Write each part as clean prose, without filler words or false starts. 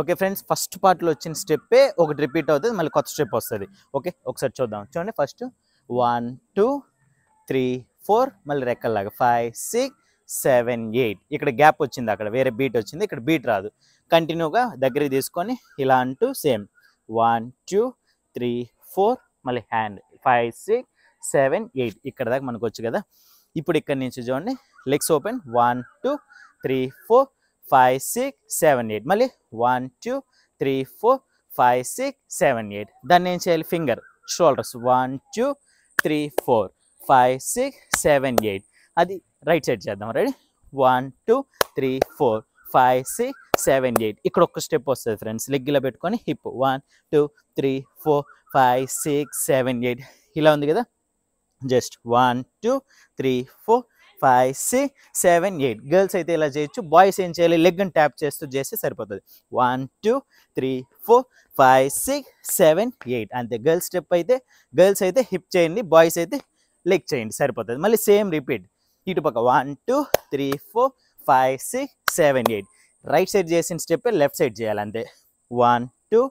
Okay friends, first పార్ట్లో వచ్చిన స్టెప్పే ఒకటి రిపీట్ అవుతుంది, మళ్ళీ కొత్త స్టెప్ వస్తుంది. ఓకే, ఒకసారి చూద్దాం. చూడండి, ఫస్ట్ 1 2 3 4, మళ్ళీ రెక్కల్లాగా 5 6 7 8. ఇక్కడ గ్యాప్ వచ్చింది, అక్కడ వేరే బీట్ వచ్చింది, ఇక్కడ బీట్ రాదు. కంటిన్యూగా దగ్గరికి తీసుకొని ఇలా అంటూ సేమ్ 1 2 3 4, మళ్ళీ హ్యాండ్ 5 6 7 8. ఇక్కడ దాకా మనకు వచ్చు కదా. ఇప్పుడు ఇక్కడ నుంచి చూడండి, లెగ్స్ ఓపెన్ 1 2 3 4 5 6 7 8, మళ్ళీ 1 2 3 4 5 6 7 8. దాన్ని ఏం చేయాలి, ఫింగర్ షోల్డర్స్ 1 2 3 4 5 6 7 8. అది రైట్ సైడ్ చేద్దాం. రెడీ, 1 2 3 4 5 6 7 8. ఇక్కడ ఒక్క స్టెప్ వస్తుంది ఫ్రెండ్స్, లెగ్ ఇలా పెట్టుకొని హిప్ 1 2 3 4 5 6 7 8. ఇలా ఉంది కదా. జస్ట్ 1 2 3 4 5 6 7 8. గర్ల్స్ అయితే ఇలా చేయొచ్చు, బాయ్స్ ఏం చేయాలి, లెగ్ అని ట్యాప్ చేస్తూ చేస్తే సరిపోతుంది. 1 2 3 4 5 6 7 8. అంతే. గర్ల్స్ అయితే హిప్ చేయండి, బాయ్స్ అయితే లెగ్ చేయండి, సరిపోతుంది. మళ్ళీ సేమ్ రిపీట్ ఇటుపక్క 1 2 3 4 5 6 7 8. రైట్ సైడ్ చేసిన స్టెప్ లెఫ్ట్ సైడ్ చేయాలి, అంతే. 1 2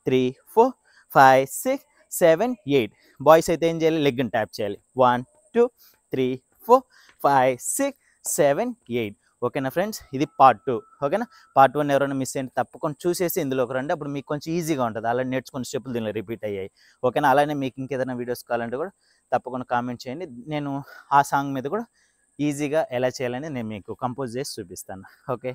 3 4 5 6 7 8. బాయ్స్ అయితే ఏం చేయాలి, లెగ్ ట్యాప్ చేయాలి. 1 2 3 4 5 6 7 8. ఓకేనా ఫ్రెండ్స్, ఇది పార్ట్ 2. ఓకేనా, పార్ట్ 1 ఎవరైనా మిస్ అయ్యింది తప్పకుండా చూసేసి ఇందులోకి రండి, అప్పుడు మీకు కొంచెం ఈజీగా ఉంటుంది. అలా నేర్చుకున్న స్టెప్పులు దీనిలో రిపీట్ అయ్యాయి. ఓకేనా, అలానే మీకు ఇంకేదైనా వీడియోస్ కావాలంటే కూడా తప్పకుండా కామెంట్ చేయండి. నేను ఆ సాంగ్ మీద కూడా ఈజీగా ఎలా చేయాలని నేను మీకు కంపోజ్ చేసి చూపిస్తాను. ఓకే.